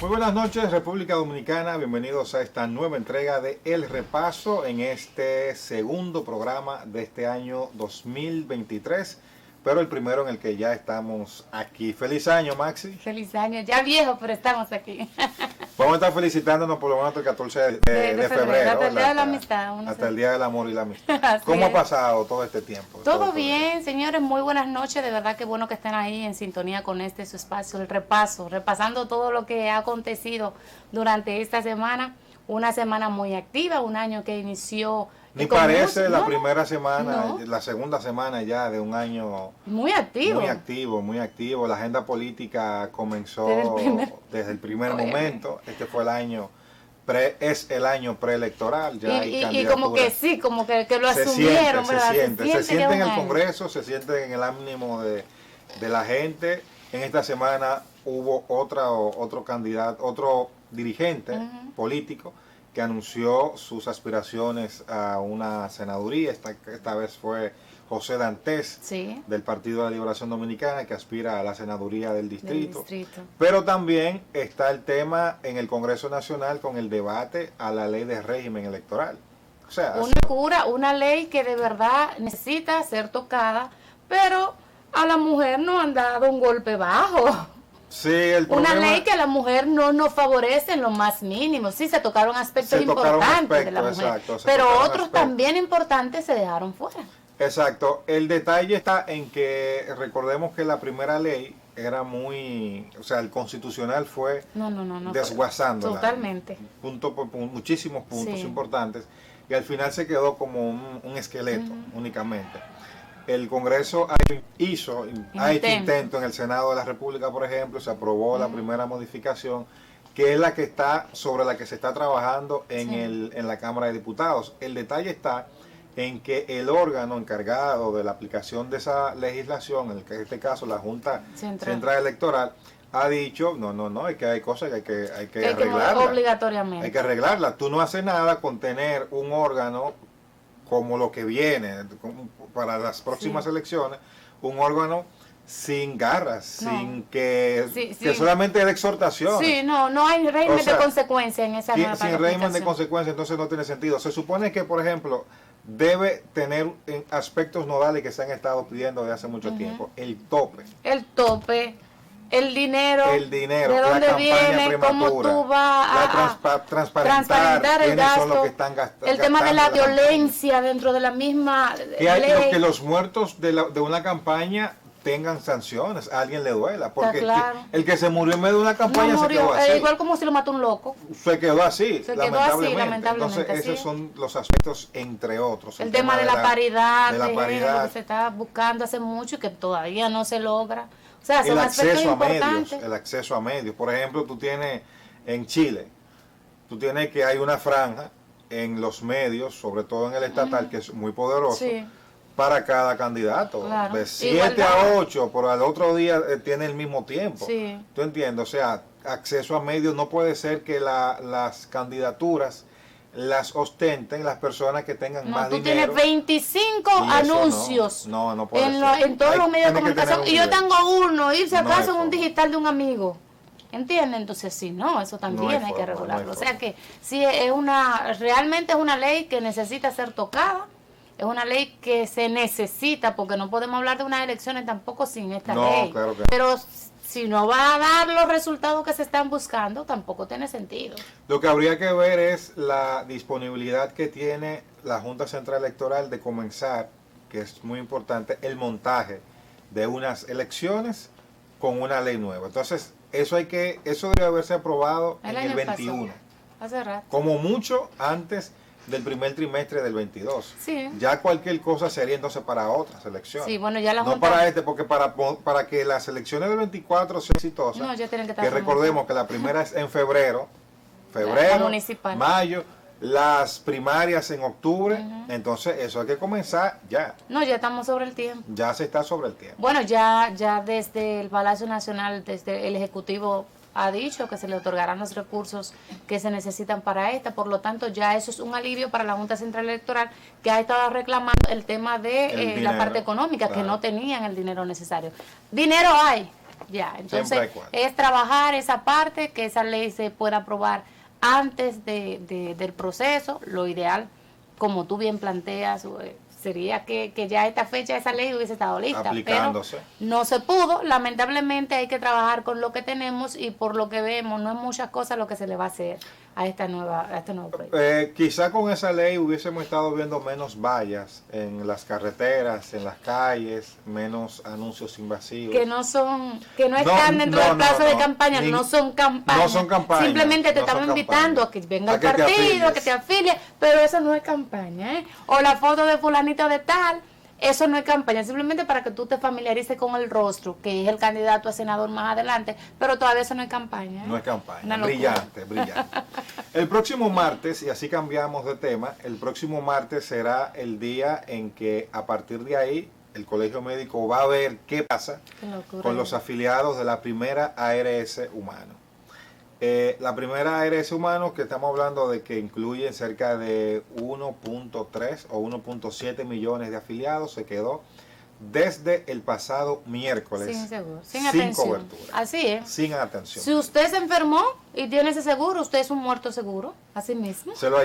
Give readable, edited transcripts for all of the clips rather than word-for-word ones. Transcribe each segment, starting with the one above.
Muy buenas noches, República Dominicana. Bienvenidos a esta nueva entrega de El Repaso en este segundo programa de este año 2023, pero el primero en el que ya estamos aquí. ¡Feliz año, Maxi! ¡Feliz año! Ya viejo, pero estamos aquí. Vamos a estar felicitándonos por lo menos hasta el 14 de febrero. Hasta el Día de la Amistad. Hasta el Día del Amor y la Amistad. ¿Cómo ha pasado todo este tiempo? Todo bien, señores. Muy buenas noches. De verdad que bueno que estén ahí en sintonía con su espacio, el repaso, repasando todo lo que ha acontecido durante esta semana. Una semana muy activa, un año que inició... Ni parece la primera semana, la segunda semana ya de un año muy activo. Muy activo. La agenda política comenzó desde el primer momento. Este fue el año, es el año preelectoral. Ya y como que sí, como que lo asumieron. Se siente en el Congreso, se siente en el ánimo de la gente. En esta semana hubo otro candidato, otro dirigente político que anunció sus aspiraciones a una senaduría. Esta vez fue José Dantes, del Partido de la Liberación Dominicana, que aspira a la senaduría del distrito. Pero también está el tema en el Congreso Nacional con el debate a la ley de régimen electoral. O sea, una ley que de verdad necesita ser tocada, pero a la mujer no han dado un golpe bajo. Sí, una ley que a la mujer no nos favorece en lo más mínimo. Sí, se tocaron aspectos importantes de la mujer, exacto, pero otros también importantes se dejaron fuera. Exacto. El detalle está en que recordemos que la primera ley era muy... O sea, el constitucional fue desguazándola. Totalmente. Muchísimos puntos importantes. Y al final se quedó como un esqueleto únicamente. El Congreso ha hecho intento en el Senado de la República, por ejemplo, se aprobó la primera modificación, que es la que está sobre la que se está trabajando en la Cámara de Diputados. El detalle está en que el órgano encargado de la aplicación de esa legislación, en este caso la Junta Central Electoral, ha dicho, no, es que hay cosas que hay que arreglarlas. Obligatoriamente. Hay que arreglarlas. Tú no haces nada con tener un órgano como lo que viene para las próximas elecciones, un órgano sin garras, sin que solamente es de exhortación. Sí, no hay régimen de consecuencia en esa nueva sin régimen de consecuencia, entonces no tiene sentido. Se supone que, por ejemplo, debe tener aspectos nodales que se han estado pidiendo desde hace mucho tiempo. El tope. El dinero, de dónde viene, cómo tú vas a transparentar el gasto, el tema de la violencia dentro de la misma ley. Que los muertos de una campaña tengan sanciones, a alguien le duela, porque el que se murió en medio de una campaña se quedó así. Igual como si lo mató un loco. Se quedó así, lamentablemente. Entonces esos son los aspectos, entre otros. El tema de la paridad, que se está buscando hace mucho y que todavía no se logra. O sea, el acceso a medios. Por ejemplo, tú tienes en Chile, que hay una franja en los medios, sobre todo en el estatal, que es muy poderoso, para cada candidato. De 7 a 8, pero al otro día tiene el mismo tiempo. ¿Tú entiendes? O sea, acceso a medios, no puede ser que las candidaturas las ostenten las personas que tengan más dinero. Tú tienes 25 anuncios no puede en todos los medios de comunicación y yo tengo uno, y si acaso en un digital de un amigo. ¿Entiendes? Entonces eso también hay que regularlo. O sea que sí, realmente es una ley que necesita ser tocada, es una ley que se necesita, porque no podemos hablar de unas elecciones tampoco sin esta ley. Claro que pero si no va a dar los resultados que se están buscando, tampoco tiene sentido. Lo que habría que ver es la disponibilidad que tiene la Junta Central Electoral de comenzar, que es muy importante, el montaje de unas elecciones con una ley nueva. Entonces, eso debe haberse aprobado en el 21. Hace rato. Como mucho antes del primer trimestre del 22. Ya cualquier cosa sería entonces para otras elecciones. Ya la no para porque para que las elecciones del 24 sean exitosas, ya tienen que recordemos que la primera es en febrero, mayo, las primarias en octubre, entonces eso hay que comenzar ya. Ya estamos sobre el tiempo. Ya se está sobre el tiempo. Bueno, ya desde el Palacio Nacional, desde el Ejecutivo ha dicho que se le otorgarán los recursos que se necesitan para esta, por lo tanto ya eso es un alivio para la Junta Central Electoral, que ha estado reclamando el tema de la parte económica, que no tenían el dinero necesario. Dinero hay, Ya, entonces es trabajar esa parte, que esa ley se pueda aprobar antes del proceso. Lo ideal, como tú bien planteas, sería que ya a esta fecha esa ley hubiese estado lista, pero no se pudo. Lamentablemente hay que trabajar con lo que tenemos y por lo que vemos no es muchas cosas lo que se le va a hacer a este nuevo proyecto. Quizá con esa ley hubiésemos estado viendo menos vallas en las carreteras, en las calles, menos anuncios invasivos. Que no están dentro del plazo de campaña, no son campañas. No son campañas. Simplemente te estamos invitando a que venga el partido, a que te afilies, pero eso no es campaña, ¿eh? O la foto de fulanito de tal, eso no es campaña, simplemente para que tú te familiarices con el rostro, que es el candidato a senador más adelante, pero todavía eso no es campaña, ¿eh? No es campaña, brillante. El próximo martes, y así cambiamos de tema, el próximo martes será el día en que a partir de ahí el Colegio Médico va a ver qué pasa con los afiliados de la primera ARS Humano. La primera ARS Humano, que estamos hablando de que incluye cerca de 1.3 o 1.7 millones de afiliados, se quedó desde el pasado miércoles sin seguro, sin cobertura. Así es. Sin atención. Si usted se enfermó y tiene ese seguro, usted es un muerto seguro, así mismo. Se lo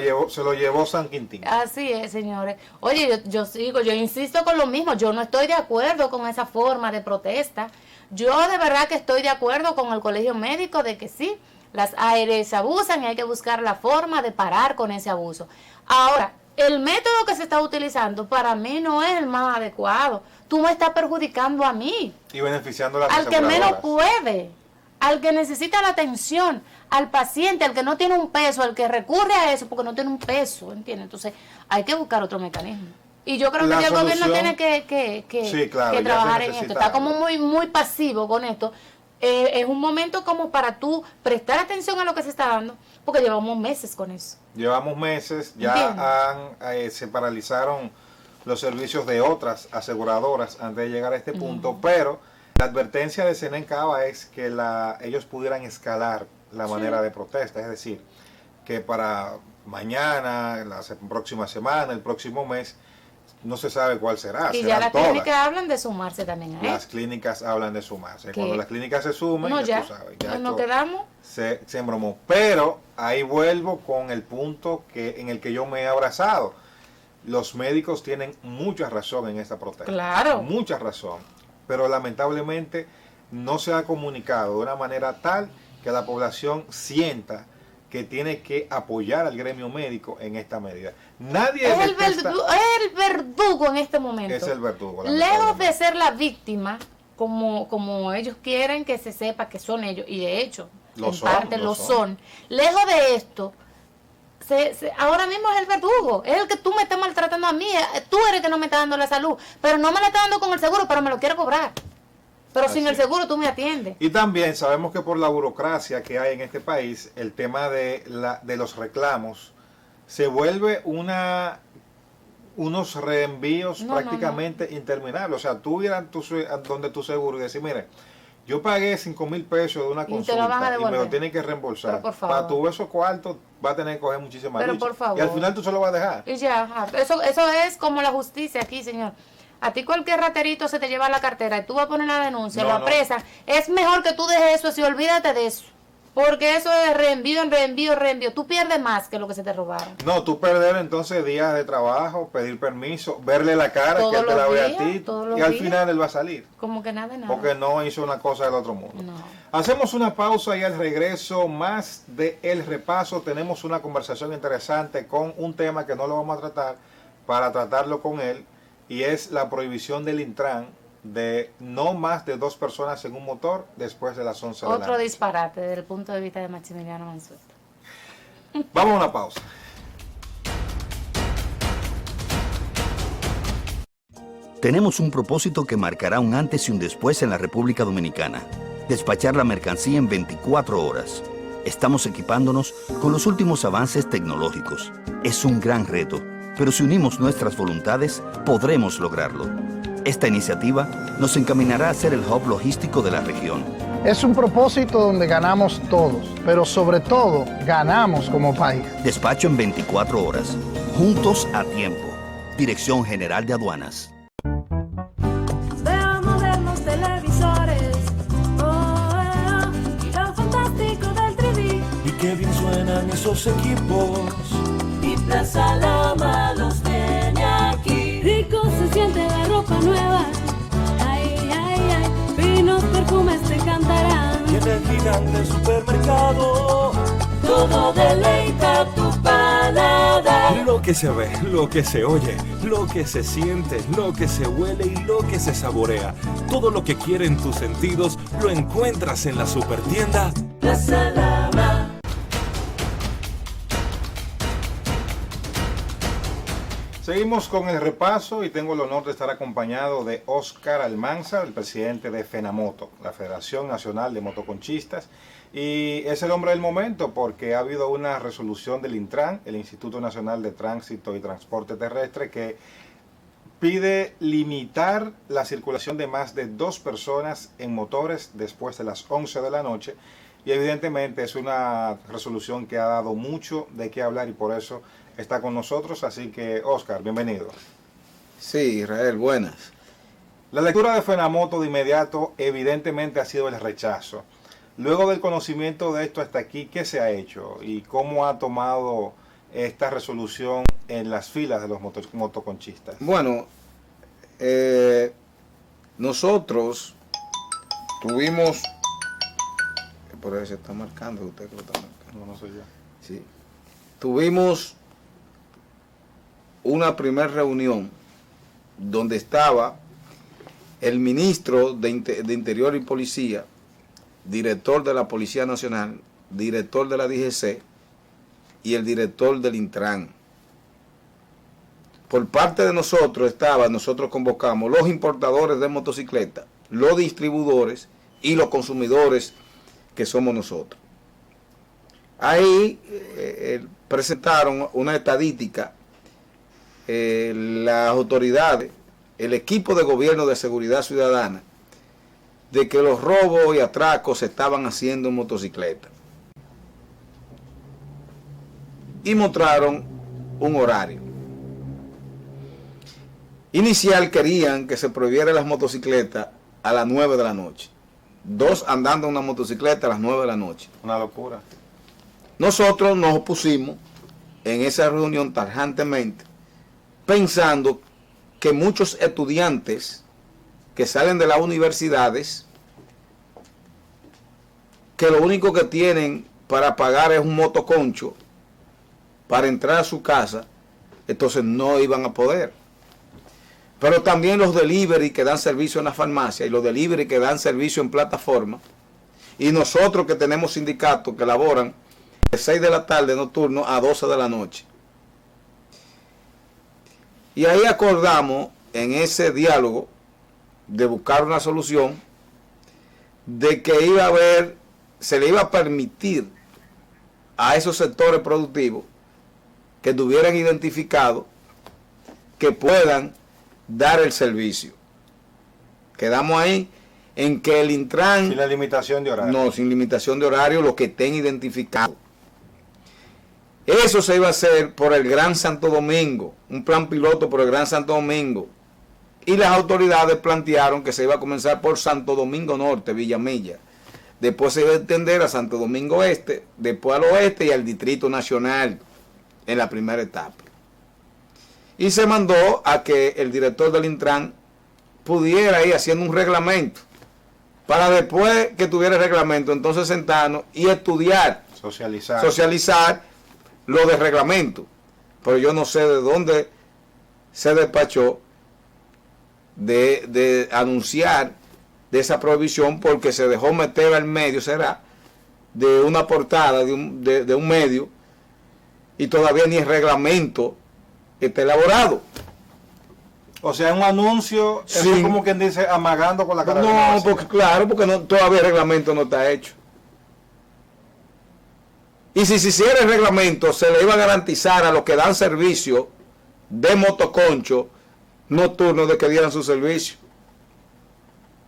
llevó San Quintín. Así es, señores. Oye, yo insisto con lo mismo, yo no estoy de acuerdo con esa forma de protesta. Yo de verdad que estoy de acuerdo con el Colegio Médico de que sí, las ARS abusan y hay que buscar la forma de parar con ese abuso. Ahora, el método que se está utilizando para mí no es el más adecuado. Tú me estás perjudicando a mí. Y beneficiando a las al que menos puede, al que necesita la atención, al paciente, al que no tiene un peso, al que recurre a eso porque no tiene un peso, ¿entiendes? Entonces, hay que buscar otro mecanismo. Y yo creo que el gobierno tiene que trabajar en esto. Está como muy pasivo con esto. Es un momento como para tú prestar atención a lo que se está dando, porque llevamos meses con eso. Llevamos meses, ya se paralizaron los servicios de otras aseguradoras antes de llegar a este punto, pero la advertencia de Senencaba es que ellos pudieran escalar la manera de protesta, es decir, que para mañana, la próxima semana, el próximo mes, no se sabe cuál será. Y ya las clínicas hablan de sumarse también a Las clínicas hablan de sumarse. Cuando las clínicas se sumen, tú sabes, ya nos quedamos. Se embromó. Pero ahí vuelvo con el punto en el que yo me he abrazado. Los médicos tienen mucha razón en esta protesta. Claro. Mucha razón. Pero lamentablemente no se ha comunicado de una manera tal que la población sienta que tiene que apoyar al gremio médico en esta medida. Nadie es el verdugo en este momento. Es el verdugo. Lejos de ser la víctima, como ellos quieren que se sepa que son ellos, y de hecho, en parte lo son. Lejos de esto, ahora mismo es el verdugo, es el que tú me estás maltratando a mí, tú eres el que no me está dando la salud, pero no me la está dando con el seguro, pero me lo quiero cobrar. Pero sin el seguro tú me atiendes. Y también sabemos que por la burocracia que hay en este país, el tema de los reclamos se vuelve unos reenvíos prácticamente interminables. O sea, tú irás donde tu seguro y decir, mire, yo pagué 5,000 pesos de una consulta y me lo tienen que reembolsar. Para tu esos cuartos va a tener que coger muchísimas luchas. Y al final tú se lo vas a dejar. Y ya, eso es como la justicia aquí, señor. A ti cualquier raterito se te lleva la cartera y tú vas a poner la denuncia, lo apresan. Es mejor que tú dejes eso y olvídate de eso. Porque eso es reenvío. Tú pierdes más que lo que se te robaron. No, tú perder entonces días de trabajo, pedir permiso, verle la cara, que él te la vea a ti. Y al final él va a salir. Como que nada de nada. Porque no hizo una cosa del otro mundo. No. Hacemos una pausa y al regreso más de El Repaso tenemos una conversación interesante con un tema que no lo vamos a tratar para tratarlo con él. Y es la prohibición del Intran de no más de 2 personas en un motor después de las 11 de la noche. Otro disparate desde el punto de vista de Maximiliano Mansueto. Vamos a una pausa. Tenemos un propósito que marcará un antes y un después en la República Dominicana. Despachar la mercancía en 24 horas. Estamos equipándonos con los últimos avances tecnológicos. Es un gran reto, pero si unimos nuestras voluntades, podremos lograrlo. Esta iniciativa nos encaminará a ser el hub logístico de la región. Es un propósito donde ganamos todos, pero sobre todo ganamos como país. Despacho en 24 horas, juntos a tiempo. Dirección General de Aduanas. Veo modernos televisores, llegan esos equipos. Y Plaza Lama los tiene aquí. Rico se siente la ropa nueva. Ay, ay, ay, finos perfumes te encantarán. Y en el gigante supermercado, todo deleita tu paladar. lo que se ve, lo que se oye, lo que se siente, lo que se huele y lo que se saborea. Todo lo que quieren tus sentidos lo encuentras en la supertienda Plaza Lama. Seguimos con el repaso y tengo el honor de estar acompañado de Óscar Almanza, el presidente de FENAMOTO, la Federación Nacional de Motoconchistas. Y es el hombre del momento porque ha habido una resolución del Intran, el Instituto Nacional de Tránsito y Transporte Terrestre, que pide limitar la circulación de más de 2 personas en motores después de las 11 de la noche. Y evidentemente es una resolución que ha dado mucho de qué hablar y por eso está con nosotros. Así que, Óscar, bienvenido. Sí, Israel, buenas. La lectura de FENAMOTO de inmediato evidentemente ha sido el rechazo. Luego del conocimiento de esto hasta aquí, ¿qué se ha hecho? ¿Y cómo ha tomado esta resolución en las filas de los motoconchistas? Bueno, nosotros tuvimos... Por ahí se está marcando, usted que lo está marcando. No soy yo. Sí. Tuvimos una primera reunión donde estaba el ministro de Interior y Policía, director de la Policía Nacional, director de la DGC y el director del Intran. Por parte de nosotros nosotros convocamos los importadores de motocicletas, los distribuidores y los consumidores que somos nosotros. Ahí presentaron una estadística, las autoridades, el equipo de gobierno de seguridad ciudadana, de que los robos y atracos se estaban haciendo en motocicleta. Y mostraron un horario. Inicial querían que se prohibiera las motocicletas a las 9 de la noche. 2 andando en una motocicleta a las 9 de la noche. Una locura. Nosotros nos opusimos en esa reunión tajantemente, pensando que muchos estudiantes que salen de las universidades, que lo único que tienen para pagar es un motoconcho para entrar a su casa, entonces no iban a poder. Pero también los delivery que dan servicio en la farmacia y los delivery que dan servicio en plataforma, y nosotros que tenemos sindicatos que laboran de 6 de la tarde nocturno a 12 de la noche. Y ahí acordamos en ese diálogo de buscar una solución de que se le iba a permitir a esos sectores productivos que tuvieran identificado que puedan dar el servicio. Quedamos ahí en que el Intran... Sin la limitación de horario. No, sin limitación de horario, lo que estén identificados. Eso se iba a hacer por el Gran Santo Domingo, un plan piloto por el Gran Santo Domingo. Y las autoridades plantearon que se iba a comenzar por Santo Domingo Norte, Villamella. Después se iba a extender a Santo Domingo Este, después al oeste y al Distrito Nacional en la primera etapa. Y se mandó a que el director del Intran pudiera ir haciendo un reglamento para después que tuviera el reglamento, entonces sentarnos y estudiar, socializar lo de reglamento. Pero yo no sé de dónde se despachó de anunciar de esa prohibición, porque se dejó meter al medio, será, de una portada de un medio, y todavía ni el reglamento está elaborado. O sea, un anuncio, sí. Eso es como quien dice, amagando con la cara. No, porque, claro, porque todavía el reglamento no está hecho. Y si se hiciera el reglamento, se le iba a garantizar a los que dan servicio de motoconcho nocturno de que dieran su servicio.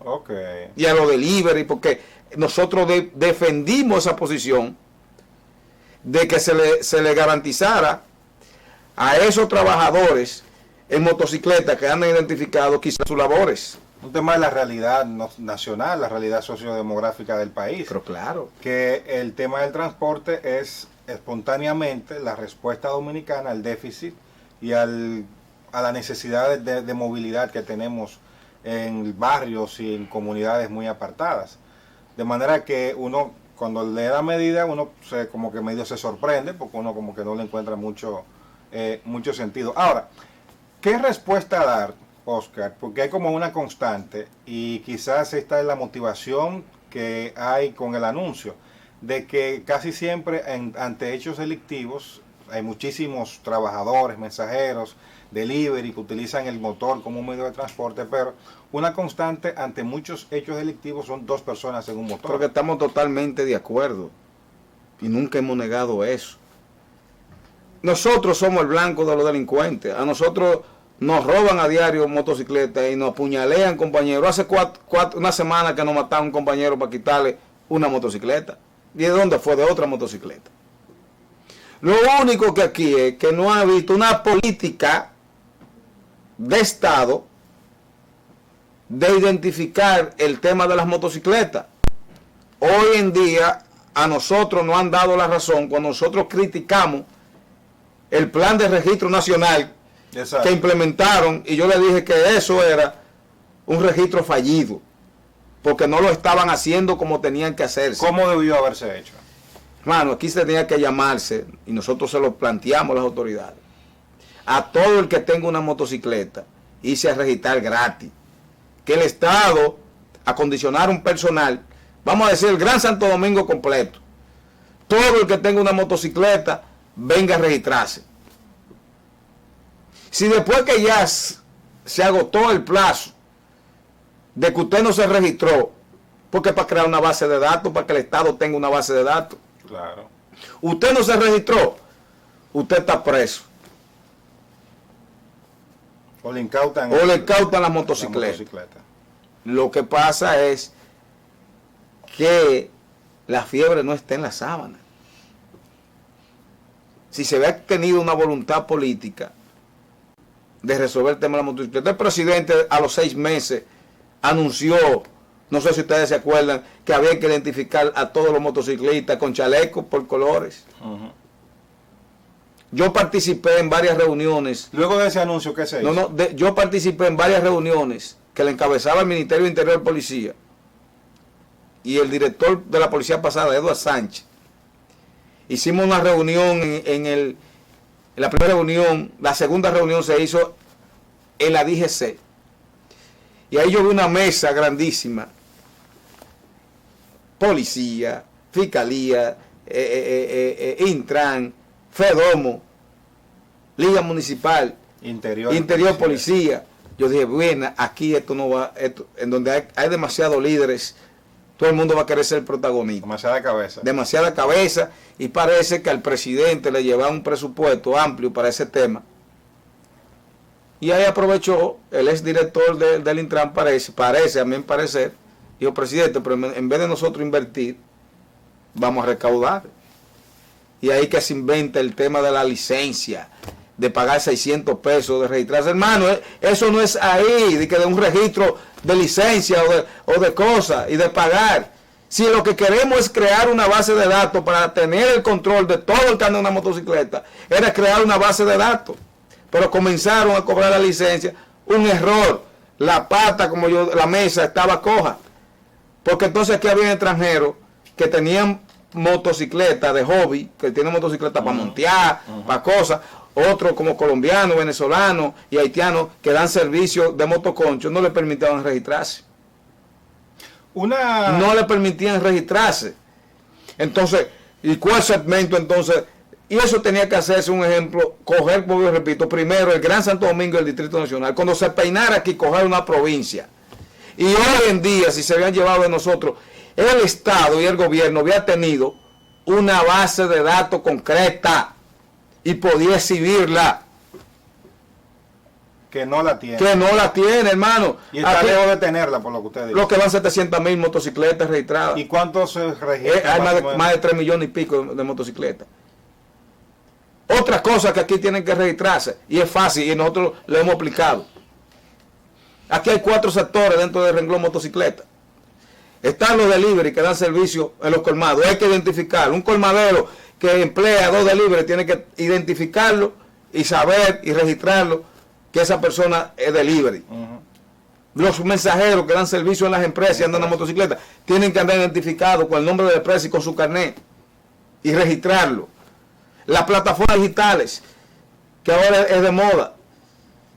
Okay. Y a los delivery, porque nosotros defendimos esa posición de que se le garantizara a esos trabajadores en motocicleta que han identificado quizás sus labores. Un tema de la realidad nacional, la realidad sociodemográfica del país. Pero claro. Que el tema del transporte es espontáneamente la respuesta dominicana al déficit y a la necesidad de movilidad que tenemos en barrios y en comunidades muy apartadas. De manera que uno, cuando le da medida, uno como que medio se sorprende, porque uno como que no le encuentra mucho sentido. Ahora, ¿qué respuesta dar, Oscar? Porque hay como una constante, y quizás esta es la motivación que hay con el anuncio, de que casi siempre ante hechos delictivos hay muchísimos trabajadores, mensajeros, delivery, que utilizan el motor como un medio de transporte, pero una constante ante muchos hechos delictivos son 2 personas en un motor. Creo que estamos totalmente de acuerdo y nunca hemos negado eso. Nosotros somos el blanco de los delincuentes. A nosotros nos roban a diario motocicletas y nos apuñalean compañeros. Hace una semana que nos mataron un compañero para quitarle una motocicleta. ¿Y de dónde fue? De otra motocicleta. Lo único que aquí es que no ha habido una política de Estado de identificar el tema de las motocicletas. Hoy en día a nosotros nos han dado la razón cuando nosotros criticamos el plan de registro nacional. Exacto. Que implementaron, y yo le dije que eso era un registro fallido, porque no lo estaban haciendo como tenían que hacerse. ¿Cómo debió haberse hecho? Hermano, aquí se tenía que llamarse, y nosotros se lo planteamos a las autoridades, a todo el que tenga una motocicleta, irse a registrar gratis. Que el Estado acondicionara un personal, vamos a decir el Gran Santo Domingo completo. Todo el que tenga una motocicleta, venga a registrarse. Si después que ya se agotó el plazo de que usted no se registró, porque para crear una base de datos, para que el Estado tenga una base de datos, claro, usted no se registró, usted está preso. O le incautan las motocicletas. Lo que pasa es que la fiebre no está en la sábana. Si se había tenido una voluntad política de resolver el tema de la motocicleta, el presidente a los 6 meses anunció, no sé si ustedes se acuerdan, que había que identificar a todos los motociclistas con chalecos por colores. Yo participé en varias reuniones. Luego de ese anuncio, ¿qué se hizo? Yo participé en varias reuniones que le encabezaba el Ministerio de Interior y Policía y el director de la policía pasada, Eduardo Sánchez. Hicimos una reunión en la primera reunión, la segunda reunión se hizo en la DGC. Y ahí yo vi una mesa grandísima. Policía, Fiscalía, Intran, Fedomo, Liga Municipal, Interior Policía. Yo dije, bueno, aquí esto no va, en donde hay demasiados líderes, todo el mundo va a querer ser protagonista. Demasiada cabeza, y parece que al presidente le llevaba un presupuesto amplio para ese tema. Y ahí aprovechó el exdirector del Intran, parece a mi parecer, dijo, presidente, pero en vez de nosotros invertir, vamos a recaudar. Y ahí que se inventa el tema de la licencia, de pagar 600 pesos, de registrarse. Hermano, eso no es ahí, de un registro de licencia o de cosas, y de pagar. Si lo que queremos es crear una base de datos para tener el control de todo el que anda en una motocicleta, era crear una base de datos. Pero comenzaron a cobrar la licencia, un error. La pata, la mesa estaba coja. Porque entonces aquí había extranjeros que tenían motocicleta de hobby, que tienen motocicleta para montear, para cosas. Otros como colombianos, venezolanos y haitianos que dan servicio de motoconcho, no le permitían registrarse. No le permitían registrarse. Entonces, ¿y cuál segmento entonces? Y eso tenía que hacerse, un ejemplo, coger, como yo repito, primero el Gran Santo Domingo y el Distrito Nacional. Cuando se peinara aquí, coger una provincia. Y hoy en día, si se habían llevado de nosotros, el Estado y el gobierno había tenido una base de datos concreta y podía exhibirla. Que no la tiene. Hermano. Y está lejos de tenerla, por lo que usted dice. Lo que van 700,000 motocicletas registradas. ¿Y cuántos se registran? Hay más de 3 millones y pico de motocicletas. Otras cosas que aquí tienen que registrarse, y es fácil, y nosotros lo hemos aplicado. Aquí hay 4 sectores dentro del renglón motocicleta. Están los delivery que dan servicio en los colmados. Hay que identificarlo. Un colmadero que emplea 2 delivery tiene que identificarlo y saber y registrarlo que esa persona es delivery. Los mensajeros que dan servicio en las empresas y andan en motocicleta tienen que andar identificados con el nombre de la empresa y con su carnet y registrarlo. Las plataformas digitales, que ahora es de moda,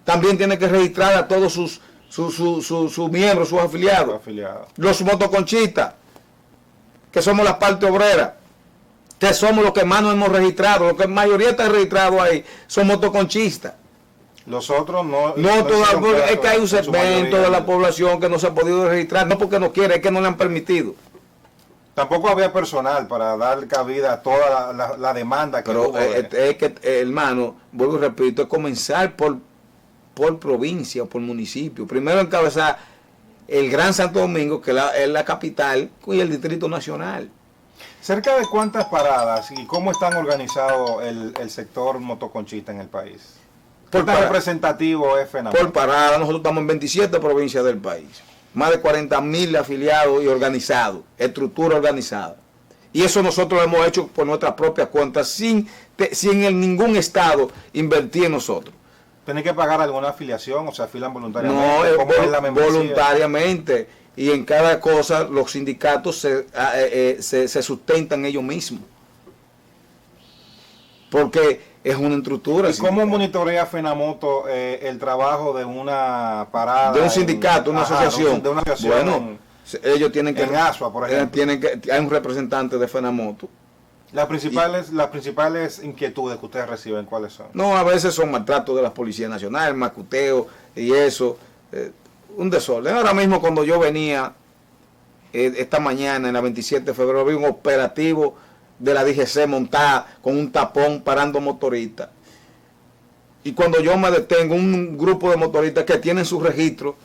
también tienen que registrar a todos sus miembros, sus afiliados. Los motoconchistas, que somos la parte obrera, que somos los que más nos hemos registrado, los que mayoría está registrado ahí, son motoconchistas. Los otros no. Es que hay un segmento de la población que no se ha podido registrar, no porque no quiere, es que no le han permitido. Tampoco había personal para dar cabida a toda la demanda que hubo. Es que, hermano, vuelvo y repito, es comenzar por provincia o por municipio. Primero encabezar el Gran Santo Domingo, que es la capital, y el Distrito Nacional. ¿Cerca de cuántas paradas y cómo están organizados el sector motoconchista en el país? ¿Qué tan representativo es FENAMOTO? Por parada, nosotros estamos en 27 provincias del país. Más de 40.000 afiliados y organizados, estructura organizada. Y eso nosotros lo hemos hecho por nuestra propia cuenta, sin en ningún estado invertir en nosotros. ¿Tienen que pagar alguna afiliación o se afilan voluntariamente? No, ¿Cómo es la membresía? Voluntariamente. Y en cada cosa los sindicatos se sustentan ellos mismos. Porque es una estructura. ¿Y cómo monitorea FENAMOTO el trabajo de una parada? De un sindicato, una asociación. De una asociación. Bueno, ellos tienen que... En ASUA, por ejemplo. Hay un representante de FENAMOTO. Las principales inquietudes que ustedes reciben, ¿cuáles son? No, a veces son maltratos de la Policía Nacional, macuteo y eso. Un desorden. Ahora mismo cuando yo venía, esta mañana, en la 27 de febrero, vi un operativo de la DGC montada con un tapón parando motoristas. Y cuando yo me detengo, un grupo de motoristas que tienen su registro,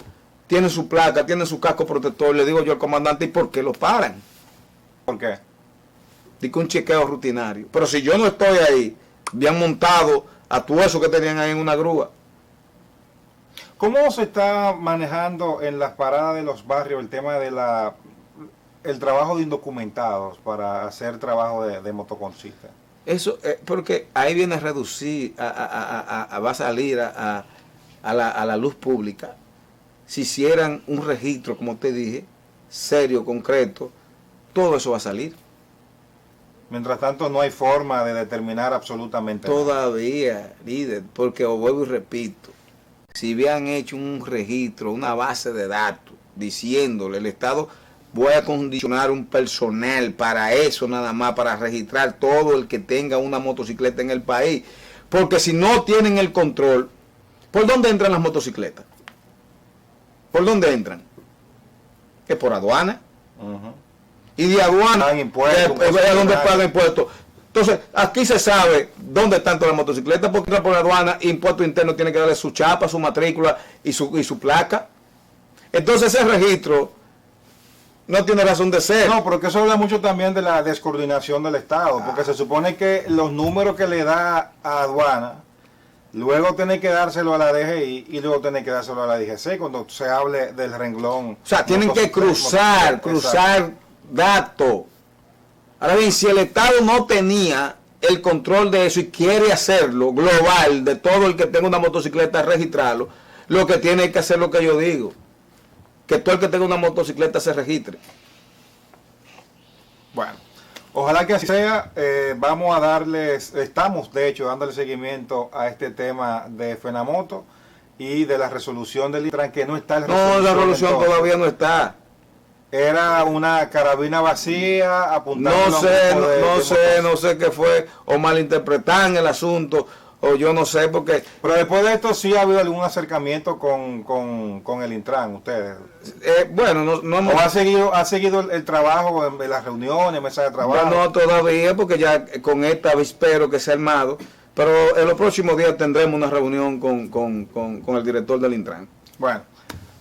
tienen su placa, tienen su casco protector, le digo yo al comandante, ¿y por qué lo paran? ¿Por qué? Digo, un chequeo rutinario. Pero si yo no estoy ahí, habían montado a todo eso que tenían ahí en una grúa. ¿Cómo se está manejando en las paradas de los barrios el tema de el trabajo de indocumentados para hacer trabajo de motoconchista? Eso, porque ahí viene a reducir, va a salir a la luz pública. Si hicieran un registro, como te dije, serio, concreto, todo eso va a salir. Mientras tanto, no hay forma de determinar absolutamente todavía, nada. Líder, porque os vuelvo y repito, si habían hecho un registro, una base de datos, diciéndole, el Estado, voy a condicionar un personal para eso nada más, para registrar todo el que tenga una motocicleta en el país, porque si no tienen el control, ¿por dónde entran las motocicletas? ¿Por dónde entran? ¿Es por aduana? Y de aduana, ¿dónde pagan impuestos? Entonces, aquí se sabe dónde están todas las motocicletas, porque entra por la aduana, impuesto interno tiene que darle su chapa, su matrícula y su placa. Entonces ese registro no tiene razón de ser. No, porque eso habla mucho también de la descoordinación del Estado, porque se supone que los números que le da a aduana, luego tiene que dárselo a la DGI y luego tiene que dárselo a la DGC cuando se hable del renglón. O sea, tienen que cruzar datos. Ahora bien, si el Estado no tenía el control de eso y quiere hacerlo global, de todo el que tenga una motocicleta, registrarlo, lo que tiene que hacer lo que yo digo, que todo el que tenga una motocicleta se registre. Bueno, ojalá que así sea. Vamos a darles, estamos de hecho dándole seguimiento a este tema de FENAMOTO y de la resolución del Intran, que no está en No, la resolución entonces todavía no está. Era una carabina vacía apuntando no sé qué fue, o malinterpretaron el asunto, o yo no sé, porque... Pero después de esto sí ha habido algún acercamiento con el Intran, ustedes. Bueno, no hemos... ¿O ha seguido el trabajo en las reuniones, mesas de trabajo? No, todavía, porque ya con esta espero que sea armado, pero en los próximos días tendremos una reunión con el director del Intran. Bueno.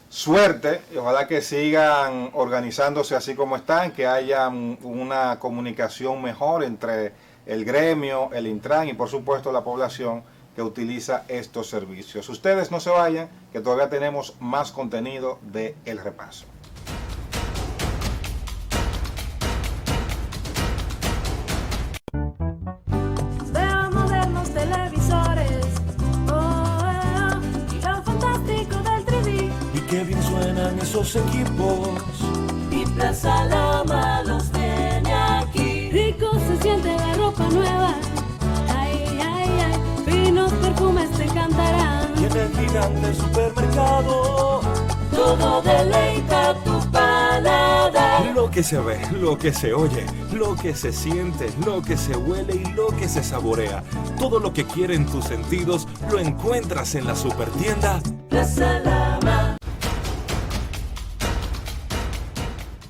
Suerte, y ojalá que sigan organizándose así como están, que haya una comunicación mejor entre el gremio, el Intran y por supuesto la población que utiliza estos servicios. Ustedes no se vayan, que todavía tenemos más contenido de El Repaso. muchos equipos. Y Plaza Lama los tiene aquí. Rico se siente la ropa nueva. Ay, ay, ay. Finos perfumes te encantarán. Y en el gigante supermercado todo deleita tu paladar. Lo que se ve, lo que se oye, lo que se siente, lo que se huele y lo que se saborea. Todo lo que quieren tus sentidos lo encuentras en la supertienda Plaza Lama.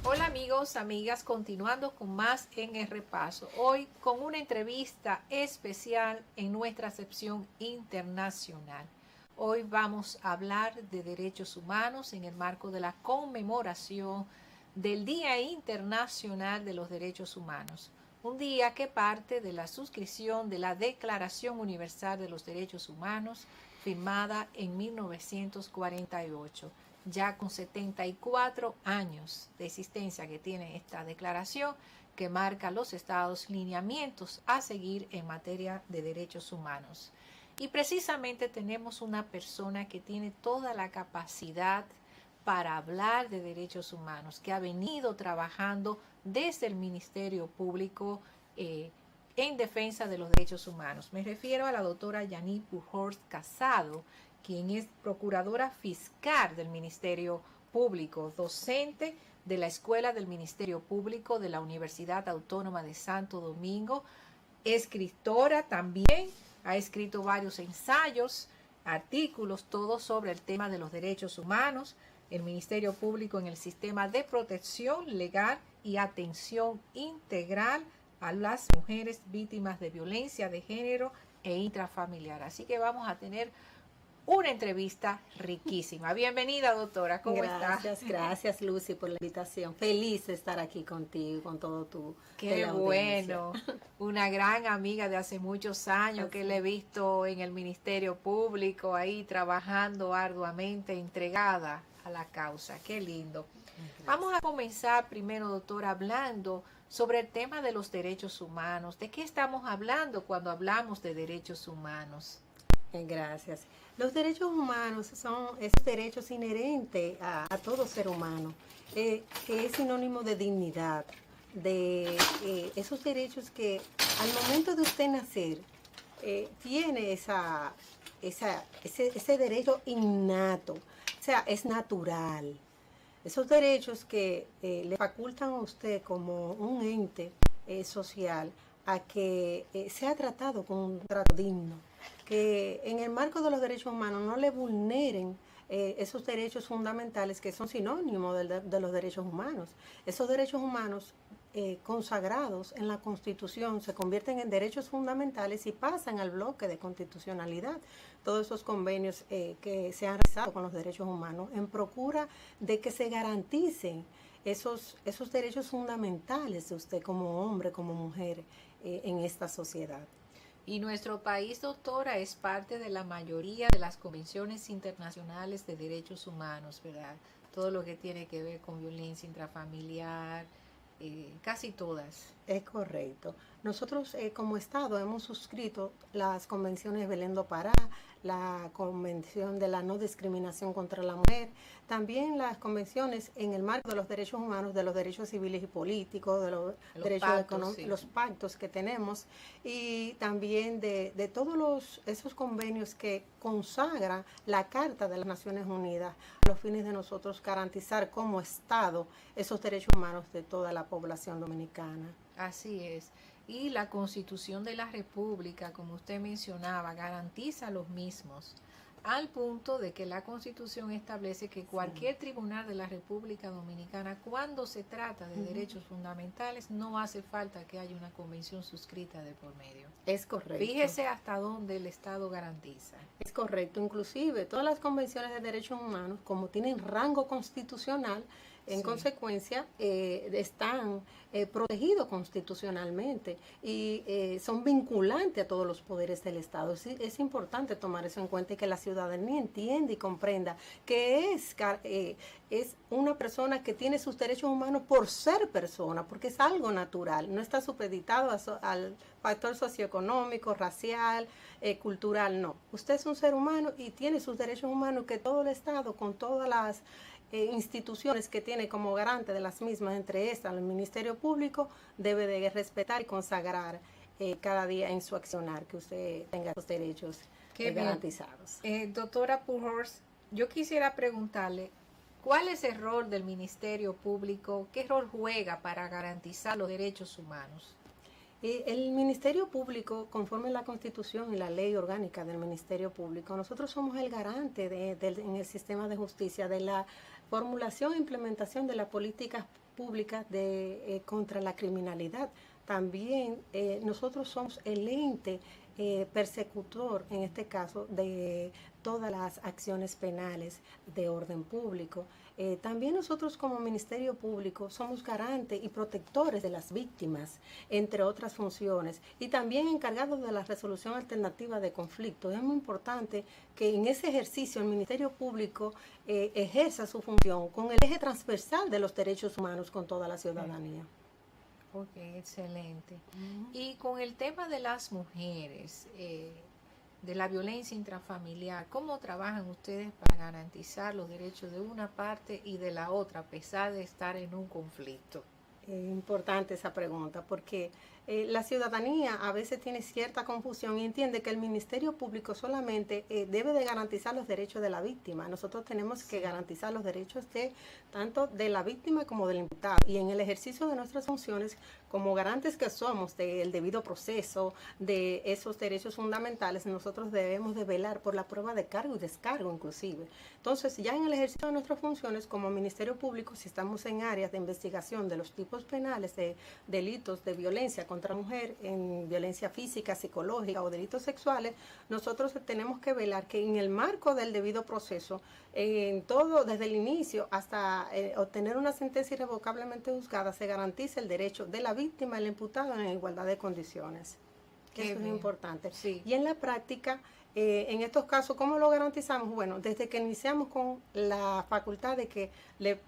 Hola amigos, amigas, continuando con más en el repaso. Hoy con una entrevista especial en nuestra sección internacional. Hoy vamos a hablar de derechos humanos en el marco de la conmemoración del Día Internacional de los Derechos Humanos. Un día que parte de la suscripción de la Declaración Universal de los Derechos Humanos, firmada en 1948. Ya con 74 años de existencia que tiene esta declaración, que marca los estados lineamientos a seguir en materia de derechos humanos. Y precisamente tenemos una persona que tiene toda la capacidad para hablar de derechos humanos, que ha venido trabajando desde el Ministerio Público en defensa de los derechos humanos. Me refiero a la doctora Yaní Pujols Casado, quien es procuradora fiscal del Ministerio Público, docente de la Escuela del Ministerio Público de la Universidad Autónoma de Santo Domingo, escritora también. Ha escrito varios ensayos, artículos, todos sobre el tema de los derechos humanos, el Ministerio Público en el sistema de protección legal y atención integral a las mujeres víctimas de violencia de género e intrafamiliar. Así que vamos a tener una entrevista riquísima. Bienvenida, doctora. ¿Cómo estás? Gracias, Lucy, por la invitación. Feliz de estar aquí contigo, con todo tu Qué bueno. Una gran amiga de hace muchos años que le he visto en el Ministerio Público, ahí trabajando arduamente, entregada a la causa. Qué lindo. Gracias. Vamos a comenzar primero, doctora, hablando sobre el tema de los derechos humanos. ¿De qué estamos hablando cuando hablamos de derechos humanos? Gracias. Los derechos humanos son esos derechos inherentes a todo ser humano, que es sinónimo de dignidad, de esos derechos que al momento de usted nacer tiene ese derecho innato, o sea, es natural. Esos derechos que le facultan a usted como un ente social a que sea tratado con un trato digno, que en el marco de los derechos humanos no le vulneren esos derechos fundamentales que son sinónimos de los derechos humanos. Esos derechos humanos consagrados en la Constitución se convierten en derechos fundamentales y pasan al bloque de constitucionalidad. Todos esos convenios que se han realizado con los derechos humanos en procura de que se garanticen esos derechos fundamentales de usted como hombre, como mujer en esta sociedad. Y nuestro país, doctora, es parte de la mayoría de las convenciones internacionales de derechos humanos, ¿verdad? Todo lo que tiene que ver con violencia intrafamiliar, casi todas. Es correcto. Nosotros como Estado hemos suscrito las convenciones de Belén do Pará, la Convención de la No Discriminación contra la Mujer, también las convenciones en el marco de los derechos humanos, de los derechos civiles y políticos, de los derechos económicos, sí, los pactos que tenemos, y también de todos esos convenios que consagran la Carta de las Naciones Unidas a los fines de nosotros garantizar como Estado esos derechos humanos de toda la población dominicana. Así es. Y la Constitución de la República, como usted mencionaba, garantiza los mismos, al punto de que la Constitución establece que cualquier tribunal de la República Dominicana, cuando se trata de derechos fundamentales, no hace falta que haya una convención suscrita de por medio. Es correcto. Fíjese hasta dónde el Estado garantiza. Es correcto. Inclusive, todas las convenciones de derechos humanos, como tienen rango constitucional, en consecuencia, están protegidos constitucionalmente y son vinculantes a todos los poderes del Estado. Es importante tomar eso en cuenta y que la ciudadanía entienda y comprenda que es una persona que tiene sus derechos humanos por ser persona, porque es algo natural, no está supeditado al factor socioeconómico, racial, cultural, no. Usted es un ser humano y tiene sus derechos humanos que todo el Estado, con todas las instituciones que tiene como garante de las mismas, entre estas el Ministerio Público, debe de respetar y consagrar cada día en su accionar que usted tenga los derechos garantizados. Doctora Pujols, yo quisiera preguntarle, ¿cuál es el rol del Ministerio Público? ¿Qué rol juega para garantizar los derechos humanos? El Ministerio Público, conforme la Constitución y la Ley Orgánica del Ministerio Público, nosotros somos el garante en el sistema de justicia de la formulación e implementación de las políticas públicas contra la criminalidad. También nosotros somos el ente persecutor, en este caso, de todas las acciones penales de orden público. También nosotros como Ministerio Público somos garantes y protectores de las víctimas, entre otras funciones, y también encargados de la resolución alternativa de conflictos. Es muy importante que en ese ejercicio el Ministerio Público ejerza su función con el eje transversal de los derechos humanos con toda la ciudadanía. Ok, excelente. Y con el tema de las mujeres, de la violencia intrafamiliar, ¿cómo trabajan ustedes para garantizar los derechos de una parte y de la otra, a pesar de estar en un conflicto? Importante esa pregunta, porque la ciudadanía a veces tiene cierta confusión y entiende que el Ministerio Público solamente debe de garantizar los derechos de la víctima. Nosotros tenemos que garantizar los derechos tanto de la víctima como del imputado. Y en el ejercicio de nuestras funciones, como garantes que somos del debido proceso, de esos derechos fundamentales, nosotros debemos de velar por la prueba de cargo y descargo inclusive. Entonces, ya en el ejercicio de nuestras funciones como Ministerio Público, si estamos en áreas de investigación de los tipos penales de delitos de violencia contra la mujer, en violencia física, psicológica o delitos sexuales, nosotros tenemos que velar que en el marco del debido proceso, en todo, desde el inicio hasta obtener una sentencia irrevocablemente juzgada, se garantice el derecho de la víctima y el imputado en igualdad de condiciones. Eso es importante. Sí. Y en la práctica, en estos casos, ¿cómo lo garantizamos? Bueno, desde que iniciamos con la facultad de que le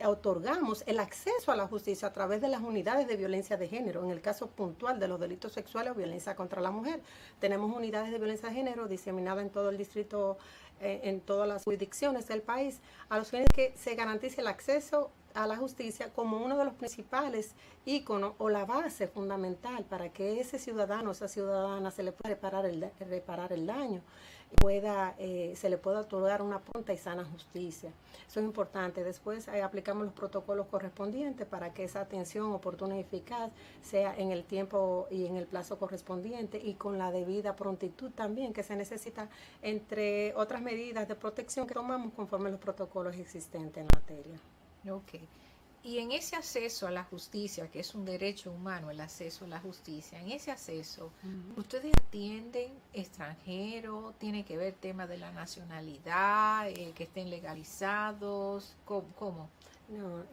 otorgamos el acceso a la justicia a través de las unidades de violencia de género, en el caso puntual de los delitos sexuales o violencia contra la mujer. Tenemos unidades de violencia de género diseminadas en todo el distrito, en todas las jurisdicciones del país, a los fines de que se garantice el acceso a la justicia como uno de los principales íconos o la base fundamental para que ese ciudadano o esa ciudadana se le pueda reparar el daño, se le pueda otorgar una pronta y sana justicia. Eso es importante. Después aplicamos los protocolos correspondientes para que esa atención oportuna y eficaz sea en el tiempo y en el plazo correspondiente y con la debida prontitud también que se necesita, entre otras medidas de protección que tomamos conforme a los protocolos existentes en la materia. Ok. Y en ese acceso a la justicia, que es un derecho humano, el acceso a la justicia, en ese acceso, ¿ustedes atienden extranjeros? ¿Tiene que ver tema de la nacionalidad, que estén legalizados? ¿Cómo? No,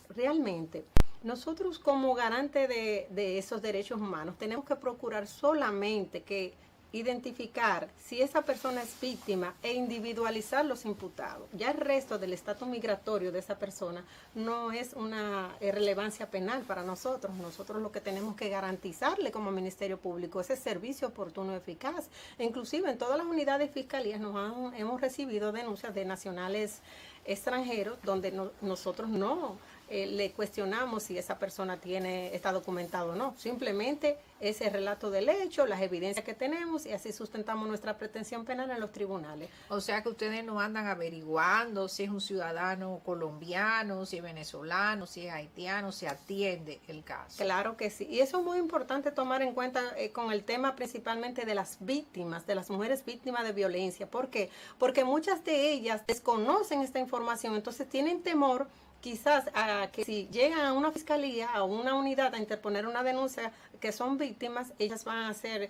realmente, nosotros como garante de esos derechos humanos tenemos que procurar solamente que identificar si esa persona es víctima e individualizar los imputados. Ya el resto del estatus migratorio de esa persona no es una relevancia penal para nosotros. Nosotros lo que tenemos que garantizarle como Ministerio Público es el servicio oportuno y eficaz. Inclusive en todas las unidades de fiscalías hemos recibido denuncias de nacionales extranjeros donde nosotros no le cuestionamos si esa persona está documentado o no. Simplemente ese relato del hecho, las evidencias que tenemos y así sustentamos nuestra pretensión penal en los tribunales. O sea que ustedes no andan averiguando si es un ciudadano colombiano, si es venezolano, si es haitiano, se atiende el caso. Claro que sí. Y eso es muy importante tomar en cuenta con el tema principalmente de las víctimas, de las mujeres víctimas de violencia. ¿Por qué? Porque muchas de ellas desconocen esta información, entonces tienen temor quizás a que si llegan a una fiscalía, a una unidad a interponer una denuncia que son víctimas, ellas van a ser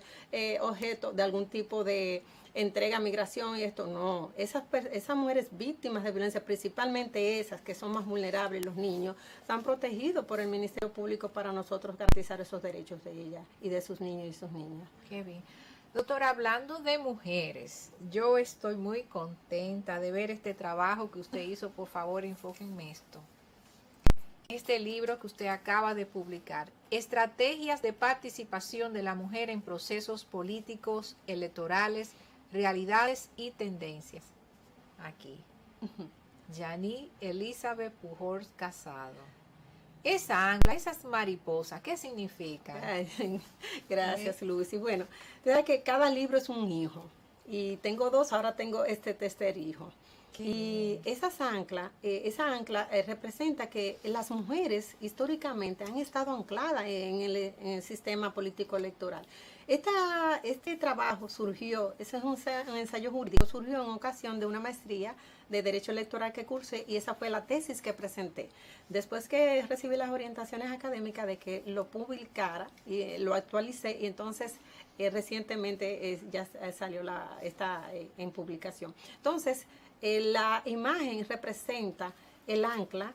objeto de algún tipo de entrega a migración y esto no. Esas mujeres víctimas de violencia, principalmente esas que son más vulnerables, los niños, están protegidos por el Ministerio Público para nosotros garantizar esos derechos de ellas y de sus niños y sus niñas. Qué bien. Doctora, hablando de mujeres, yo estoy muy contenta de ver este trabajo que usted hizo. Por favor, enfóquenme esto. Este libro que usted acaba de publicar, Estrategias de participación de la mujer en procesos políticos, electorales, realidades y tendencias. Aquí. Yani Elizabeth Pujols Casado. Esa ancla, esas mariposas, ¿qué significa? Gracias, Lucy. Bueno, sabes que cada libro es un hijo. Y tengo 2, ahora tengo este tercer hijo. Y esa ancla representa que las mujeres históricamente han estado ancladas en el sistema político electoral. Este trabajo surgió, ese es un ensayo jurídico, surgió en ocasión de una maestría de Derecho Electoral que cursé y esa fue la tesis que presenté. Después que recibí las orientaciones académicas de que lo publicara y lo actualicé y entonces recientemente ya salió está en publicación. Entonces, la imagen representa el ancla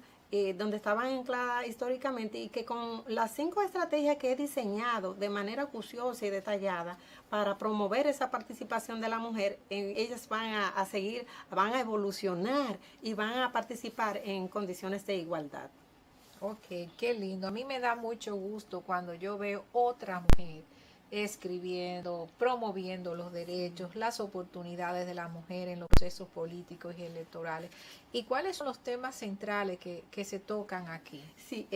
donde estaban ancladas históricamente y que con las 5 estrategias que he diseñado de manera acuciosa y detallada para promover esa participación de la mujer, ellas van a seguir, van a evolucionar y van a participar en condiciones de igualdad. Ok, qué lindo. A mí me da mucho gusto cuando yo veo otra mujer escribiendo, promoviendo los derechos, las oportunidades de la mujer en los procesos políticos y electorales. ¿Y cuáles son los temas centrales que se tocan aquí? Sí,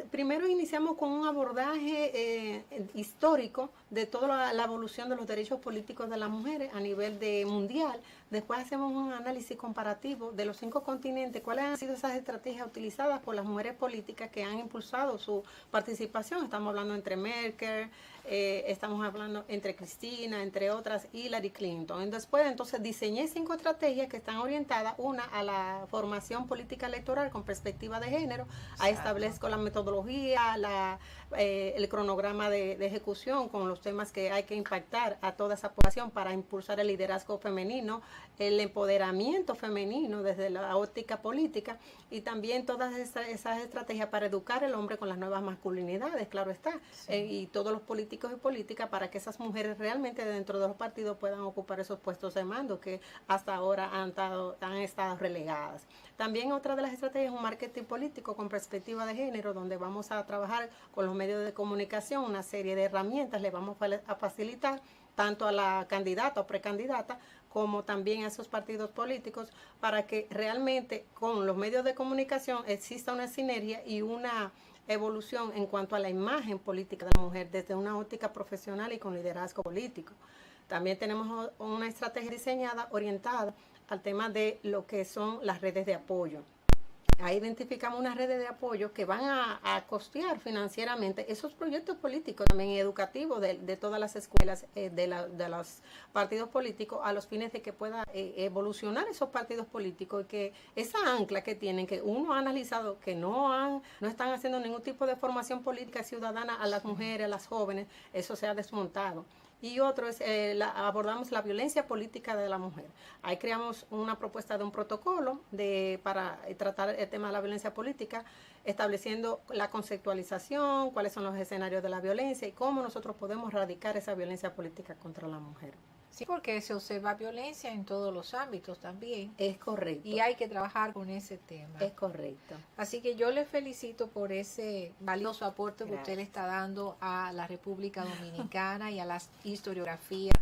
primero iniciamos con un abordaje histórico de toda la evolución de los derechos políticos de las mujeres a nivel mundial. Después hacemos un análisis comparativo de los 5 continentes, cuáles han sido esas estrategias utilizadas por las mujeres políticas que han impulsado su participación. Estamos hablando entre Merkel, estamos hablando entre Cristina, entre otras, Hillary Clinton. Después entonces diseñé 5 estrategias que están orientadas, una a la formación política electoral con perspectiva de género, ahí establezco la metodología, el cronograma de ejecución con los temas que hay que impactar a toda esa población para impulsar el liderazgo femenino, el empoderamiento femenino desde la óptica política y también todas esas estrategias para educar al hombre con las nuevas masculinidades, claro está, y todos los políticos y políticas para que esas mujeres realmente dentro de los partidos puedan ocupar esos puestos de mando que hasta ahora han estado relegados. También otra de las estrategias es un marketing político con perspectiva de género, donde vamos a trabajar con los medios de comunicación, una serie de herramientas le vamos a facilitar tanto a la candidata o precandidata como también a esos partidos políticos para que realmente con los medios de comunicación exista una sinergia y una evolución en cuanto a la imagen política de la mujer desde una óptica profesional y con liderazgo político. También tenemos una estrategia diseñada, orientada al tema de lo que son las redes de apoyo. Ahí identificamos unas redes de apoyo que van a costear financieramente esos proyectos políticos, también educativos de todas las escuelas, de los partidos políticos, a los fines de que pueda evolucionar esos partidos políticos y que esa ancla que tienen, que uno ha analizado que no están haciendo ningún tipo de formación política ciudadana a las mujeres, a las jóvenes, eso se ha desmontado. Y otro es, abordamos la violencia política de la mujer. Ahí creamos una propuesta de un protocolo para tratar el tema de la violencia política, estableciendo la conceptualización, cuáles son los escenarios de la violencia y cómo nosotros podemos erradicar esa violencia política contra la mujer. Sí, porque se observa violencia en todos los ámbitos también. Es correcto. Y hay que trabajar con ese tema. Es correcto. Así que yo le felicito por ese valioso aporte que usted le está dando a la República Dominicana y a la historiografía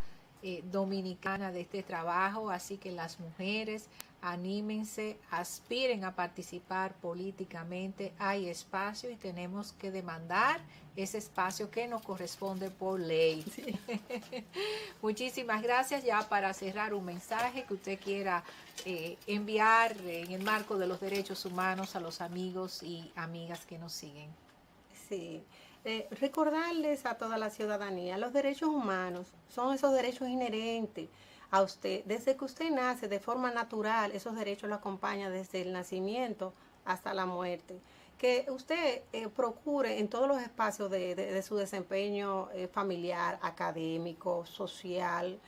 dominicana de este trabajo. Así que las mujeres, anímense, aspiren a participar políticamente. Hay espacio y tenemos que demandar ese espacio que nos corresponde por ley. Sí. Muchísimas gracias. Ya para cerrar, un mensaje que usted quiera enviar en el marco de los derechos humanos a los amigos y amigas que nos siguen. Sí. Recordarles a toda la ciudadanía, los derechos humanos son esos derechos inherentes a usted. Desde que usted nace de forma natural, esos derechos lo acompañan desde el nacimiento hasta la muerte. Que usted procure en todos los espacios de su desempeño familiar, académico, social,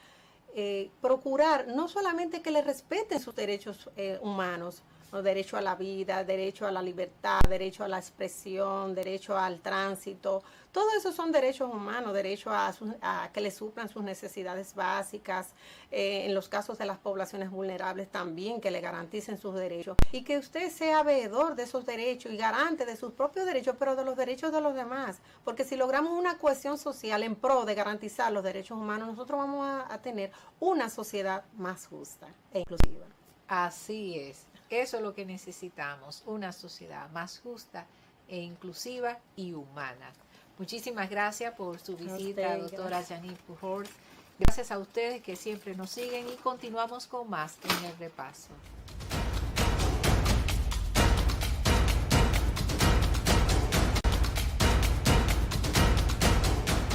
procurar no solamente que le respeten sus derechos humanos, derecho a la vida, derecho a la libertad, derecho a la expresión, derecho al tránsito. Todos esos son derechos humanos, derecho a que le suplan sus necesidades básicas, en los casos de las poblaciones vulnerables también, que le garanticen sus derechos. Y que usted sea veedor de esos derechos y garante de sus propios derechos, pero de los derechos de los demás. Porque si logramos una cohesión social en pro de garantizar los derechos humanos, nosotros vamos a tener una sociedad más justa e inclusiva. Así es. Eso es lo que necesitamos, una sociedad más justa e inclusiva y humana. Muchísimas gracias por su visita, doctora Janine Pujols. Gracias a ustedes que siempre nos siguen y continuamos con más en el repaso.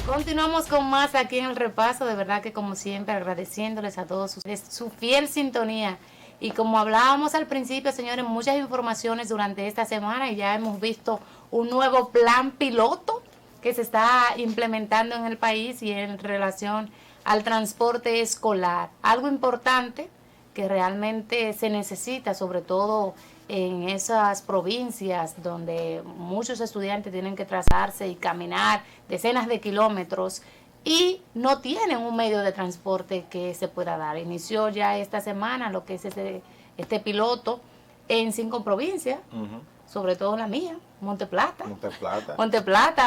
Continuamos con más aquí en el repaso, de verdad que como siempre agradeciéndoles a todos ustedes su fiel sintonía. Y como hablábamos al principio, señores, muchas informaciones durante esta semana y ya hemos visto un nuevo plan piloto que se está implementando en el país y en relación al transporte escolar. Algo importante que realmente se necesita, sobre todo en esas provincias donde muchos estudiantes tienen que trazarse y caminar decenas de kilómetros y no tienen un medio de transporte que se pueda dar. Inició ya esta semana lo que es este piloto en 5 provincias, sobre todo la mía, Monte Plata,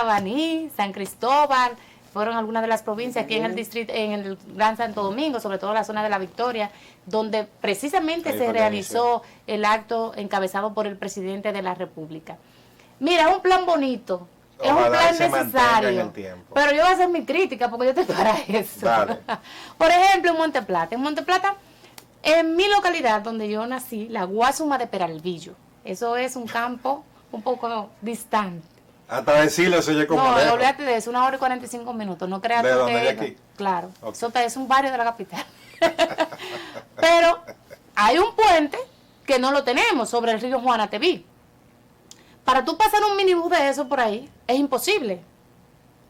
Baní, San Cristóbal, fueron algunas de las provincias aquí en el distrito, en el Gran Santo Domingo, sobre todo la zona de La Victoria, donde precisamente se realizó el acto encabezado por el presidente de la República. Mira, es un plan bonito. Es un plan necesario, pero yo voy a hacer mi crítica porque yo estoy para eso. Por ejemplo, en Monte Plata, en mi localidad donde yo nací, la Guasuma de Peralvillo, eso es un campo un poco distante. Hasta decirlo, eso ya como no, olvídate de eso, 1 hora y 45 minutos, no creas ¿De que dónde? ¿De aquí? Claro, okay. Eso es un barrio de la capital. Pero hay un puente que no lo tenemos sobre el río Juanateví. Para tú pasar un minibús de eso por ahí, es imposible.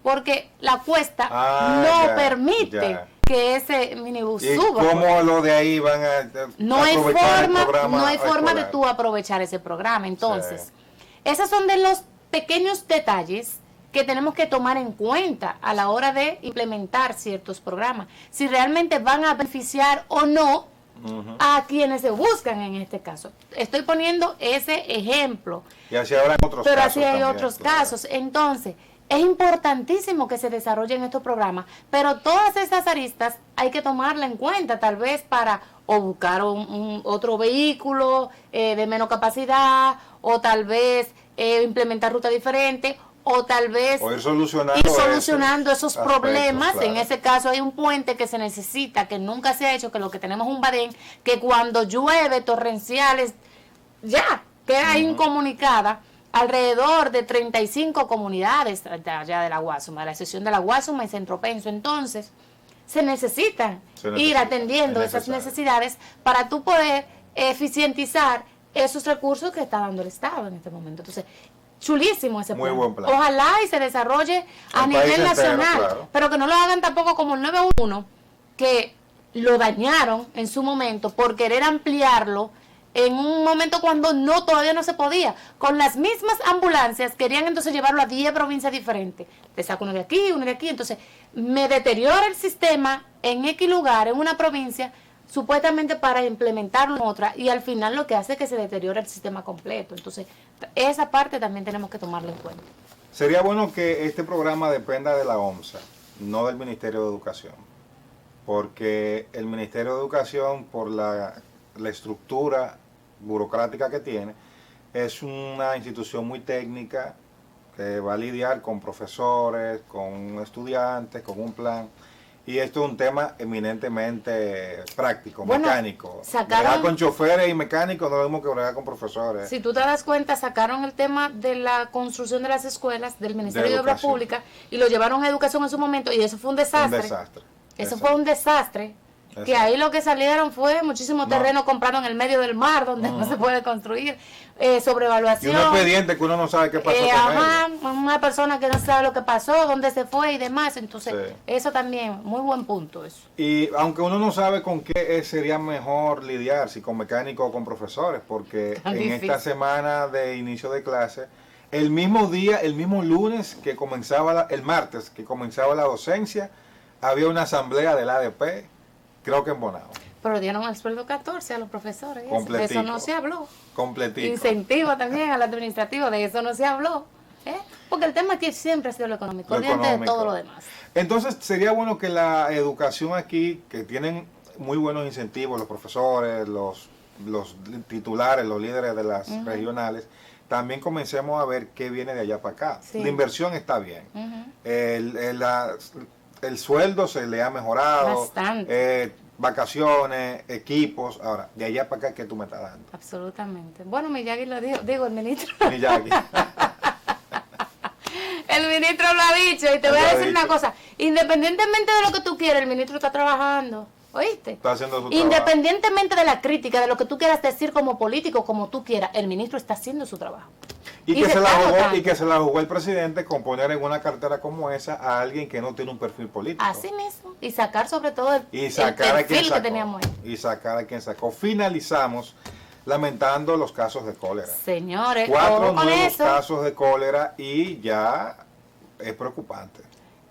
Porque la cuesta no permite que ese minibús suba. ¿Y cómo lo de ahí van a no hay forma de tú aprovechar ese programa. Entonces, esos son de los pequeños detalles que tenemos que tomar en cuenta a la hora de implementar ciertos programas. Si realmente van a beneficiar o no a quienes se buscan en este caso. Estoy poniendo ese ejemplo. Y así habrá otros pero casos. Pero así hay otros casos. Entonces, es importantísimo que se desarrollen estos programas, pero todas esas aristas hay que tomarla en cuenta, tal vez para o buscar otro vehículo de menos capacidad, o tal vez implementar rutas diferentes, o tal vez ir solucionando esos problemas. Claro. En ese caso hay un puente que se necesita, que nunca se ha hecho, que lo que tenemos es un badén, que cuando llueve torrenciales, ya queda incomunicada alrededor de 35 comunidades allá de la Guasuma, de la sección de la Guasuma y Centro Penso. Entonces, se necesita ir atendiendo esas necesidades para tú poder eficientizar esos recursos que está dando el Estado en este momento. Entonces, chulísimo ese plan. Muy buen plan. Ojalá y se desarrolle a nivel nacional, claro. Pero que no lo hagan tampoco como el 911, que lo dañaron en su momento por querer ampliarlo en un momento cuando todavía no se podía. Con las mismas ambulancias querían entonces llevarlo a 10 provincias diferentes. Te saco uno de aquí, entonces me deteriora el sistema en X lugar, en una provincia, supuestamente para implementarlo en otra, y al final lo que hace es que se deteriora el sistema completo. Entonces, esa parte también tenemos que tomarla en cuenta. Sería bueno que este programa dependa de la OMSA, no del Ministerio de Educación, porque el Ministerio de Educación, por la estructura burocrática que tiene, es una institución muy técnica que va a lidiar con profesores, con estudiantes, con un plan. Y esto es un tema eminentemente práctico, mecánico. Bregar con choferes y mecánicos no es lo mismo que bregar con profesores. Si tú te das cuenta, sacaron el tema de la construcción de las escuelas del Ministerio de Obras Públicas y lo llevaron a educación en su momento, y eso fue un desastre. Eso fue un desastre. Que ahí lo que salieron fue muchísimo terreno comprado en el medio del mar, donde no se puede construir, sobrevaluación. Y un expediente que uno no sabe qué pasó con él. Una persona que no sabe lo que pasó, dónde se fue y demás. Entonces, eso también, muy buen punto eso. Y aunque uno no sabe con qué sería mejor lidiar, si con mecánicos o con profesores, porque esta semana de inicio de clase, el mismo día, el mismo lunes que comenzaba, el martes que comenzaba la docencia, había una asamblea del ADP, creo que en Bonao. Pero dieron el sueldo 14 a los profesores. De eso no se habló. Completico. Incentivo también al administrativo, de eso no se habló. Porque el tema aquí siempre ha sido lo económico, de todo lo demás. Entonces sería bueno que la educación aquí, que tienen muy buenos incentivos los profesores, los los titulares, los líderes de las regionales, también comencemos a ver qué viene de allá para acá. Sí. La inversión está bien. El sueldo se le ha mejorado. Bastante. Vacaciones, equipos. Ahora, de allá para acá, ¿qué tú me estás dando? Absolutamente. Bueno, Miyagi lo digo, el ministro. Miyagi. El ministro lo ha dicho, y te voy a decir una cosa, independientemente de lo que tú quieras, el ministro está trabajando, ¿oíste? Está haciendo su Independientemente de la crítica, de lo que tú quieras decir como político, como tú quieras, el ministro está haciendo su trabajo. Y que se la jugó el presidente con poner en una cartera como esa a alguien que no tiene un perfil político. Así mismo, y sacar sobre todo el perfil que teníamos ahí. Y sacar a quien sacó. Finalizamos lamentando los casos de cólera. Señores, 4 nuevos casos de cólera y ya es preocupante.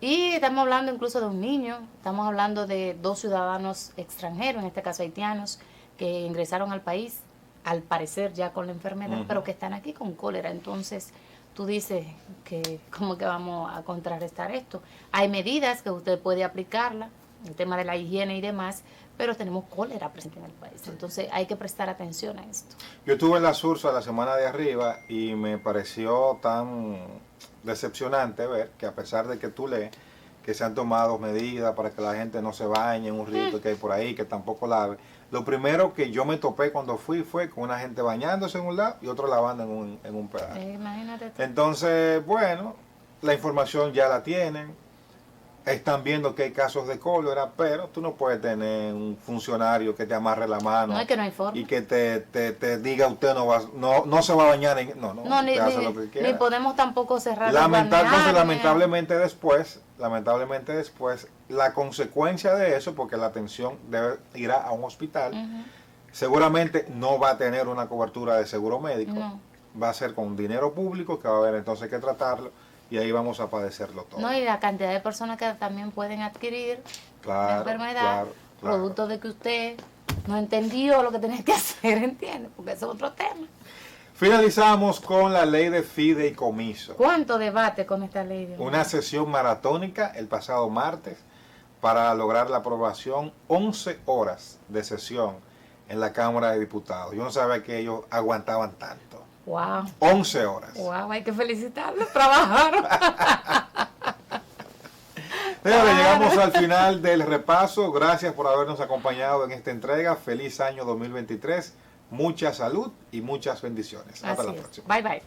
Y estamos hablando incluso de un niño, estamos hablando de 2 ciudadanos extranjeros, en este caso haitianos, que ingresaron al país, al parecer ya con la enfermedad, pero que están aquí con cólera. Entonces, tú dices que cómo que vamos a contrarrestar esto. Hay medidas que usted puede aplicarla, el tema de la higiene y demás, pero tenemos cólera presente en el país. Entonces, hay que prestar atención a esto. Yo estuve en la Sursa la semana de arriba y me pareció tan decepcionante ver que a pesar de que tú lees que se han tomado medidas para que la gente no se bañe en un río que hay por ahí, que tampoco lave, lo primero que yo me topé cuando fui fue con una gente bañándose en un lado y otro lavando en un pedazo. Imagínate tú. Entonces, bueno, la información ya la tienen, están viendo que hay casos de cólera, pero tú no puedes tener un funcionario que te amarre la mano. No, es que no hay forma. Y que te diga usted no se va a bañar hace lo que quiera. Ni podemos tampoco cerrar Entonces, lamentablemente después, la consecuencia de eso, porque la atención irá a un hospital, seguramente no va a tener una cobertura de seguro médico, va a ser con dinero público que va a haber entonces que tratarlo. Y ahí vamos a padecerlo todo. No, y la cantidad de personas que también pueden adquirir la enfermedad, producto de que usted no entendió lo que tenía que hacer, ¿entiende? Porque eso es otro tema. Finalizamos con la ley de fideicomiso. ¿Cuánto debate con esta ley? Una sesión maratónica el pasado martes para lograr la aprobación, 11 horas de sesión en la Cámara de Diputados. Yo no sabía que ellos aguantaban tanto. Wow. 11 horas. Wow, hay que felicitarlos, trabajaron. Llegamos al final del repaso. Gracias por habernos acompañado en esta entrega. Feliz año 2023. Mucha salud y muchas bendiciones. Hasta la próxima. Bye, bye.